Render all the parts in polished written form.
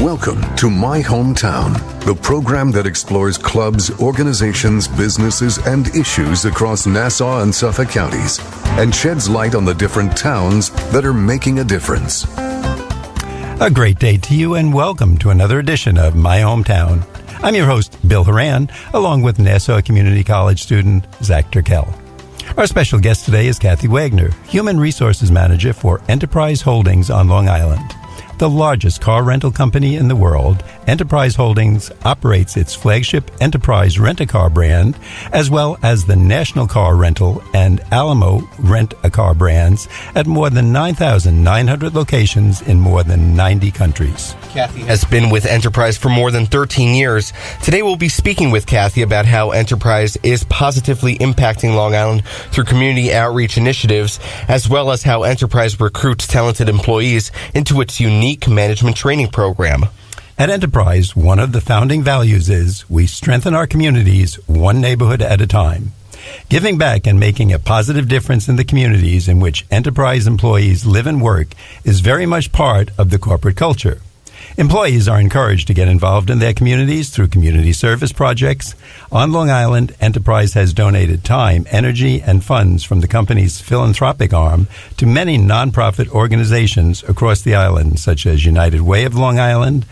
Welcome to My Hometown, the program that explores clubs, organizations, businesses, and issues across Nassau and Suffolk counties and sheds light on the different towns that are making a difference. A great day to you and welcome to another edition of My Hometown. I'm your host, Bill Horan, along with Nassau Community College student Zach Turkel. Our special guest today is Kathy Wagner, Human Resources Manager for Enterprise Holdings on Long Island. The largest car rental company in the world, Enterprise Holdings operates its flagship Enterprise Rent-A-Car brand, as well as the National Car Rental and Alamo Rent-A-Car brands at more than 9,900 locations in more than 90 countries. Kathy has been with Enterprise for more than 13 years. Today we'll be speaking with Kathy about how Enterprise is positively impacting Long Island through community outreach initiatives, as well as how Enterprise recruits talented employees into its unique management training program. At Enterprise, one of the founding values is we strengthen our communities one neighborhood at a time. Giving back and making a positive difference in the communities in which Enterprise employees live and work is very much part of the corporate culture. Employees are encouraged to get involved in their communities through community service projects. On Long Island, Enterprise has donated time, energy, and funds from the company's philanthropic arm to many nonprofit organizations across the island, such as United Way of Long Island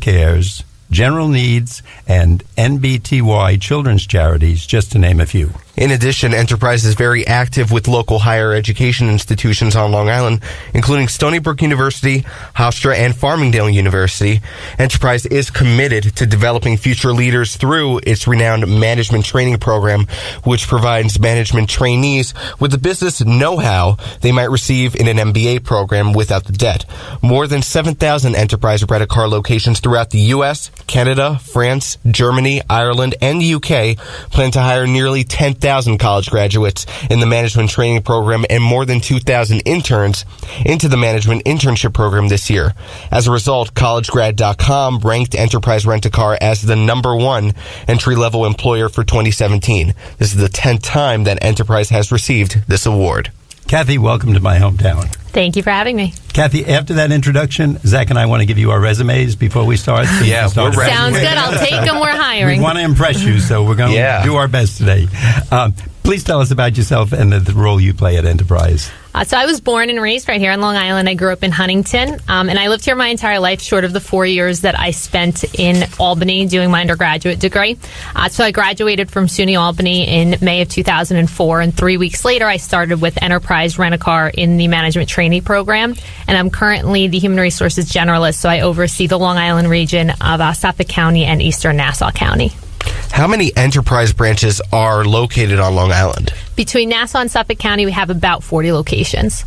Cares, General Needs, and NBTY Children's Charities, just to name a few. In addition, Enterprise is very active with local higher education institutions on Long Island, including Stony Brook University, Hofstra, and Farmingdale University. Enterprise is committed to developing future leaders through its renowned management training program, which provides management trainees with the business know-how they might receive in an MBA program without the debt. More than 7,000 Enterprise Rent-A-Car locations throughout the U.S., Canada, France, Germany, Ireland, and the UK plan to hire nearly 10,000 college graduates in the management training program and more than 2,000 interns into the management internship program this year. As a result, collegegrad.com ranked Enterprise Rent-A-Car as the #1 entry-level employer for 2017. This is the 10th time that Enterprise has received this award. Kathy, welcome to My Hometown. Thank you for having me. Kathy, after that introduction, Zach and I want to give you our resumes before we start. So yeah, we're ready. Sounds good. I'll take them. We're hiring. We want to impress you, so we're going to do our best today. Please tell us about yourself and the role you play at Enterprise. So I was born and raised right here on Long Island. I grew up in Huntington, and I lived here my entire life, short of the 4 years that I spent in Albany doing my undergraduate degree. So I graduated from SUNY Albany in May of 2004, and 3 weeks later I started with Enterprise Rent-A-Car in the management trainee program, and I'm currently the Human Resources Generalist, so I oversee the Long Island region of Suffolk County and Eastern Nassau County. How many Enterprise branches are located on Long Island? Between Nassau and Suffolk County, we have about 40 locations.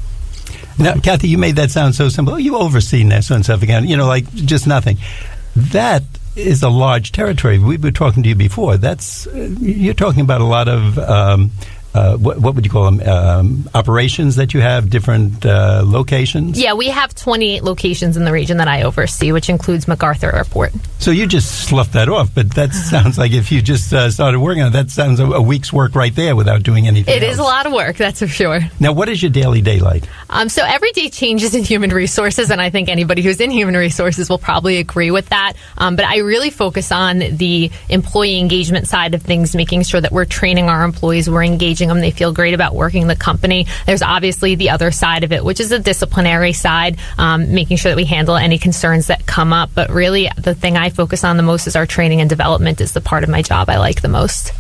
Now, Kathy, you made that sound so simple. You oversee Nassau and Suffolk County, like just nothing. That is a large territory. We were talking to you before. You're talking about a lot of what would you call them? Operations that you have, different locations? Yeah, we have 28 locations in the region that I oversee, which includes MacArthur Airport. So you just sloughed that off, but that sounds like if you just started working on it, that sounds a week's work right there without doing anything else. It is a lot of work, that's for sure. Now, what is your daily day like? So every day changes in human resources, and I think anybody who's in human resources will probably agree with that. But I really focus on the employee engagement side of things, making sure that we're training our employees, we're engaging them, they feel great about working in the company. There's obviously the other side of it, which is the disciplinary side, making sure that we handle any concerns that come up. But really, the thing I focus on the most is our training and development is the part of my job I like the most.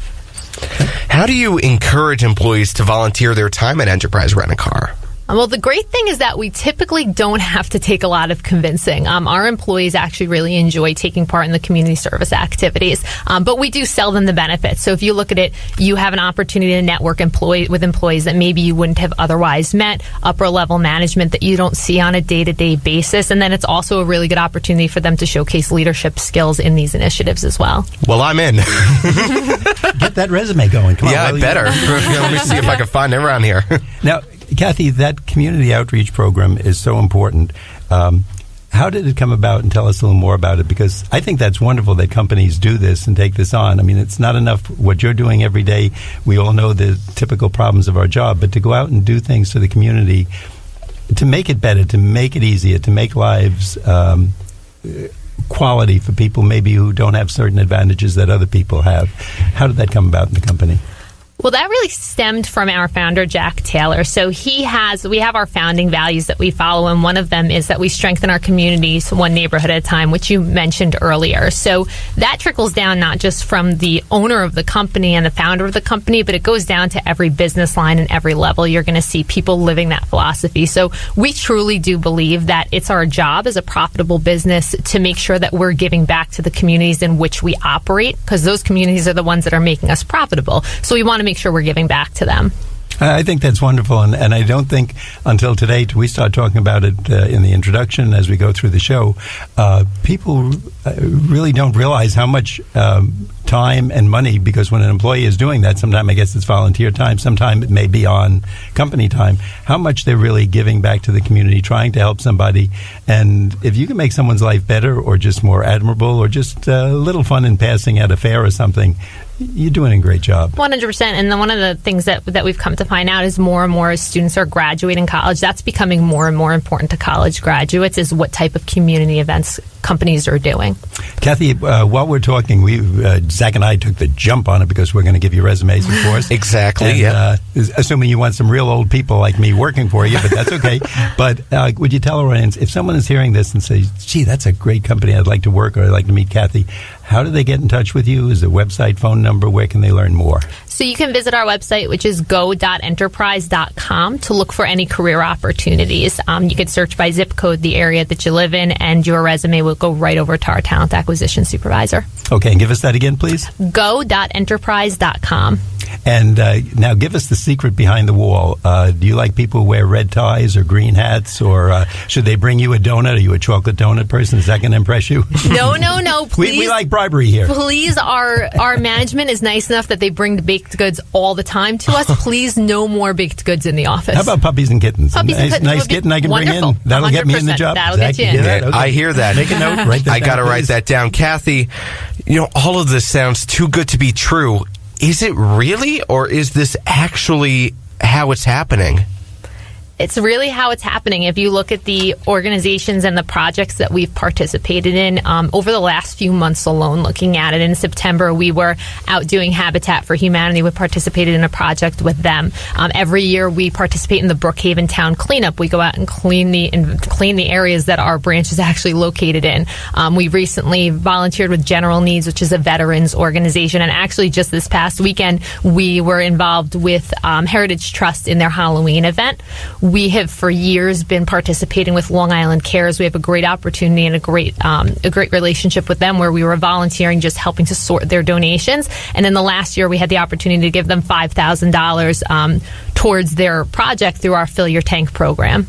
How do you encourage employees to volunteer their time at Enterprise Rent-A-Car? Well, the great thing is that we typically don't have to take a lot of convincing. Our employees actually really enjoy taking part in the community service activities, but we do sell them the benefits. So if you look at it, you have an opportunity to network with employees that maybe you wouldn't have otherwise met, upper-level management that you don't see on a day-to-day basis, and then it's also a really good opportunity for them to showcase leadership skills in these initiatives as well. Well, I'm in. Get that resume going. Come on, I better. Let me see if I can find it around here. Now, Kathy, that community outreach program is so important. How did it come about, and tell us a little more about it? Because I think that's wonderful that companies do this and take this on. I mean, it's not enough what you're doing every day. We all know the typical problems of our job, but to go out and do things to the community to make it better, to make it easier, to make lives quality for people maybe who don't have certain advantages that other people have. How did that come about in the company? Well, that really stemmed from our founder, Jack Taylor. So we have our founding values that we follow, and one of them is that we strengthen our communities one neighborhood at a time, which you mentioned earlier. So that trickles down not just from the owner of the company and the founder of the company, but it goes down to every business line and every level. You're going to see people living that philosophy. So we truly do believe that it's our job as a profitable business to make sure that we're giving back to the communities in which we operate, because those communities are the ones that are making us profitable. So we want to make sure we're giving back to them. I think that's wonderful, and I don't think until today, we start talking about it in the introduction as we go through the show, people really don't realize how much time and money, because when an employee is doing that, sometimes I guess it's volunteer time, sometimes it may be on company time, how much they're really giving back to the community, trying to help somebody. And if you can make someone's life better or just more admirable or just a little fun in passing at a fair or something, you're doing a great job. 100%. And then one of the things that we've come to find out is more and more as students are graduating college, that's becoming more and more important to college graduates, is what type of community events companies are doing. Kathy, while we're talking, Zach and I took the jump on it because we're going to give you resumes, of course. Exactly, and, yeah. Assuming you want some real old people like me working for you, but that's okay. But would you tell our audience, if someone is hearing this and says, gee, that's a great company, I'd like to work, or I'd like to meet Kathy, how do they get in touch with you? Is there a website, phone number? Where can they learn more? So you can visit our website, which is go.enterprise.com, to look for any career opportunities. You can search by zip code the area that you live in, and your resume will go right over to our talent acquisition supervisor. Okay, and give us that again, please. Go.enterprise.com. And now give us the secret behind the wall. Do you like people who wear red ties or green hats, or should they bring you a donut? Are you a chocolate donut person? Is that going to impress you? No. Please, we like bribery here. Please, our management is nice enough that they bring the baked goods all the time to us. Please, no more baked goods in the office. How about puppies and kittens? Nice kitten I can wonderful. bring in. That'll get me in the job. That'll get you in. Okay. I hear that. Make a note. Write that I got to write please. that down. Kathy, all of this sounds too good to be true. Is it really, or is this actually how it's happening? It's really how it's happening. If you look at the organizations and the projects that we've participated in over the last few months alone, looking at it, in September, we were out doing Habitat for Humanity. We participated in a project with them. Every year, we participate in the Brookhaven Town Cleanup. We go out and clean the areas that our branch is actually located in. We recently volunteered with General Needs, which is a veterans organization. And actually, just this past weekend, we were involved with Heritage Trust in their Halloween event. We have for years been participating with Long Island Cares. We have a great opportunity and a great relationship with them, where we were volunteering, just helping to sort their donations. And in the last year, we had the opportunity to give them $5,000 towards their project through our Fill Your Tank program.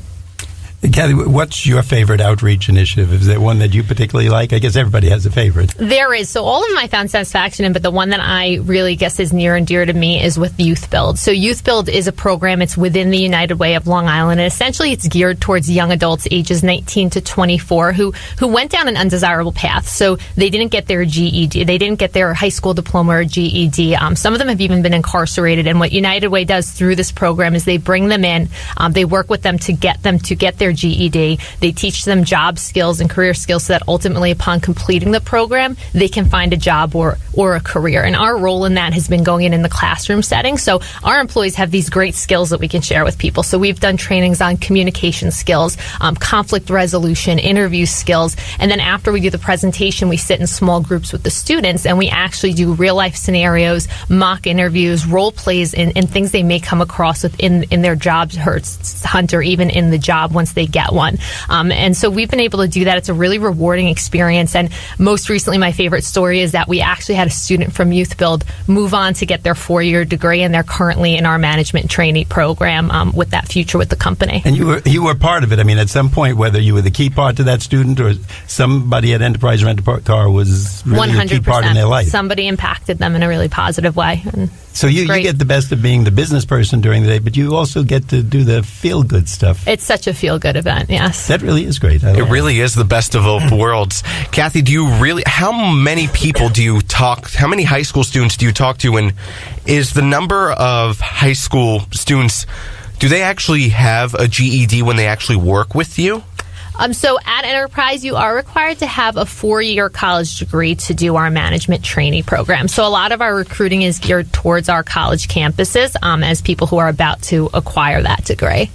Kathy, what's your favorite outreach initiative? Is there one that you particularly like? I guess everybody has a favorite. There is. So all of them I found satisfaction in, but the one that I really guess is near and dear to me is with Youth Build. So Youth Build is a program. It's within the United Way of Long Island, and essentially it's geared towards young adults ages 19 to 24 who went down an undesirable path. So they didn't get their GED. They didn't get their high school diploma or GED. Some of them have even been incarcerated. And what United Way does through this program is they bring them in. They work with them to get their GED. They teach them job skills and career skills so that ultimately upon completing the program, they can find a job or a career. And our role in that has been going in the classroom setting. So our employees have these great skills that we can share with people. So we've done trainings on communication skills, conflict resolution, interview skills. And then after we do the presentation, we sit in small groups with the students and we actually do real life scenarios, mock interviews, role plays, and things they may come across in their job hunt or even in the job once they get one. And so we've been able to do that. It's a really rewarding experience. And most recently, my favorite story is that we actually had a student from Youth Build move on to get their 4-year degree, and they're currently in our management trainee program with that future with the company. And you were part of it. I mean, at some point, whether you were the key part to that student or somebody at Enterprise Rent-A-Car was really 100%. A key part in their life. Somebody impacted them in a really positive way. And so you get the best of being the business person during the day, but you also get to do the feel-good stuff. It's such a feel-good event, yes. That really is great. It really is the best of both worlds. Kathy, how many people how many high school students do you talk to, and is the number of high school students, do they actually have a GED when they actually work with you? So at Enterprise, you are required to have a 4-year college degree to do our management trainee program. So a lot of our recruiting is geared towards our college campuses as people who are about to acquire that degree.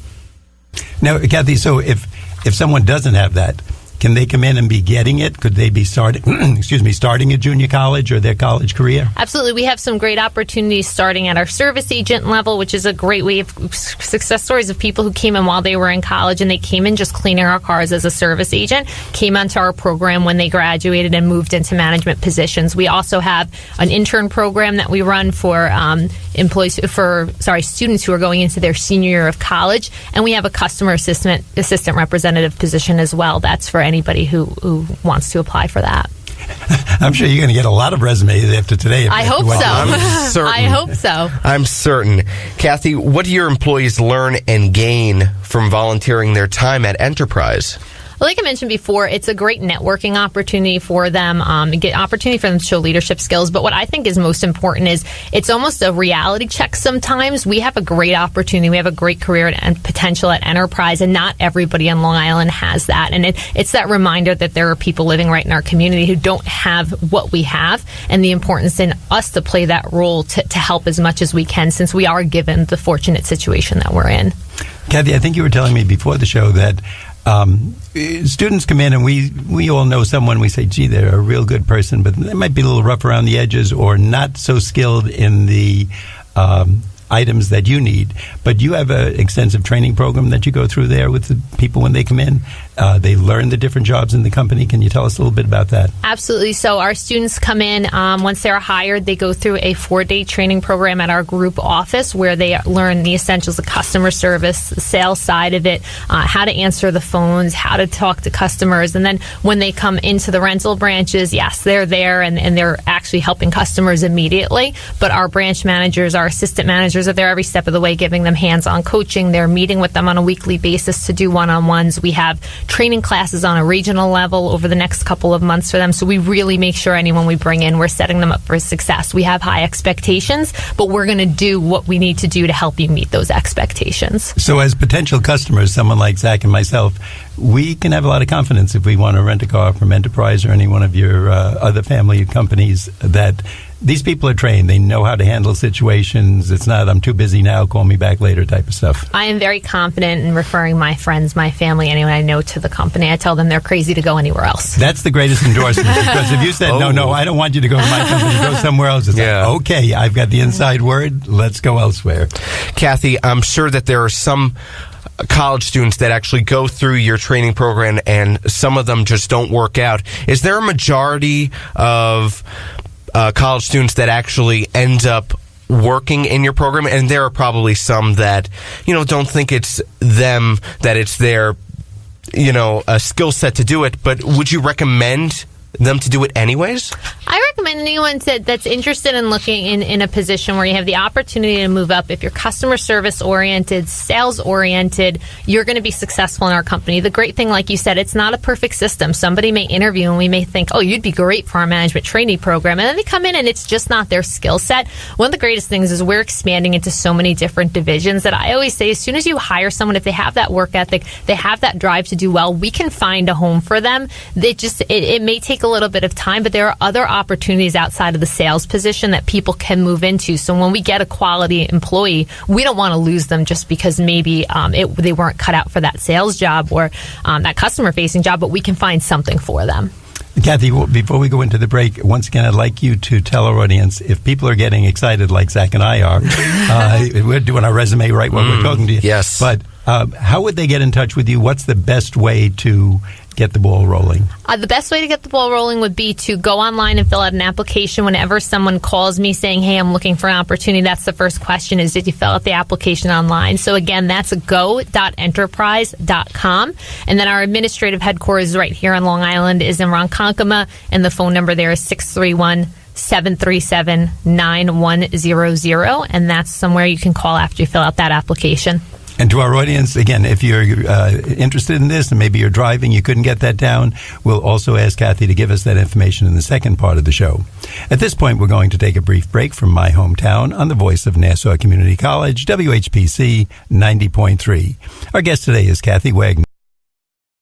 Now, Kathy, so if someone doesn't have that, can they come in and be getting it? Could they be starting a junior college or their college career? Absolutely. We have some great opportunities starting at our service agent level, which is a great way of success stories of people who came in while they were in college, and they came in just cleaning our cars as a service agent, came onto our program when they graduated and moved into management positions. We also have an intern program that we run for students who are going into their senior year of college, and we have a customer assistant representative position as well. That's for anybody who wants to apply for that. I'm sure you're going to get a lot of resumes after today. I hope so. I'm certain. I hope so. I'm certain. Kathy, what do your employees learn and gain from volunteering their time at Enterprise? Like I mentioned before, it's a great networking opportunity for them, get opportunity for them to show leadership skills. But what I think is most important is it's almost a reality check sometimes. We have a great opportunity. We have a great career and potential at Enterprise, and not everybody on Long Island has that. And it's that reminder that there are people living right in our community who don't have what we have, and the importance in us to play that role to help as much as we can, since we are given the fortunate situation that we're in. Kathy, I think you were telling me before the show that students come in and we all know someone, we say, gee, they're a real good person, but they might be a little rough around the edges or not so skilled in the items that you need. But you have an extensive training program that you go through there with the people when they come in. They learn the different jobs in the company. Can you tell us a little bit about that? Absolutely. So our students come in, once they're hired, they go through a 4-day training program at our group office where they learn the essentials of customer service, the sales side of it, how to answer the phones, how to talk to customers. And then when they come into the rental branches, yes, they're there and they're actually helping customers immediately. But our branch managers, our assistant managers are there every step of the way, giving them hands-on coaching. They're meeting with them on a weekly basis to do one-on-ones. We have training classes on a regional level over the next couple of months for them. So we really make sure anyone we bring in, we're setting them up for success. We have high expectations, but we're going to do what we need to do to help you meet those expectations. So as potential customers, someone like Zach and myself, we can have a lot of confidence if we want to rent a car from Enterprise or any one of your other family companies that these people are trained. They know how to handle situations. It's not, I'm too busy now, call me back later type of stuff. I am very confident in referring my friends, my family, anyone I know to the company. I tell them they're crazy to go anywhere else. That's the greatest endorsement, because if you said, no, I don't want you to go to my company, go somewhere else, it's like, okay, I've got the inside word, let's go elsewhere. Kathy, I'm sure that there are some college students that actually go through your training program and some of them just don't work out. Is there a majority of college students that actually end up working in your program? And there are probably some that, don't think it's them, that it's their, a skill set to do it. But would you recommend them to do it anyways? I recommend anyone that's interested in looking in a position where you have the opportunity to move up. If you're customer service oriented, sales oriented, you're going to be successful in our company. The great thing, like you said, it's not a perfect system. Somebody may interview and we may think, oh, you'd be great for our management trainee program. And then they come in and it's just not their skill set. One of the greatest things is we're expanding into so many different divisions that I always say, as soon as you hire someone, if they have that work ethic, they have that drive to do well, we can find a home for them. It may take a little bit of time, but there are other opportunities outside of the sales position that people can move into. So when we get a quality employee, we don't want to lose them just because maybe they weren't cut out for that sales job or that customer-facing job, but we can find something for them. Kathy, before we go into the break, once again, I'd like you to tell our audience, if people are getting excited like Zach and I are, we're doing our resume right while we're talking to you. Yes. But how would they get in touch with you? What's the best way to get the ball rolling? The best way to get the ball rolling would be to go online and fill out an application. Whenever someone calls me saying, hey, I'm looking for an opportunity, that's the first question is, did you fill out the application online? So again, that's go.enterprise.com. And then our administrative headquarters right here on Long Island is in Ronkonkoma, and the phone number there is 631-737-9100. And that's somewhere you can call after you fill out that application. And to our audience, again, if you're interested in this and maybe you're driving, you couldn't get that down, we'll also ask Kathy to give us that information in the second part of the show. At this point, we're going to take a brief break from my hometown on the voice of Nassau Community College, WHPC 90.3. Our guest today is Kathy Wagner.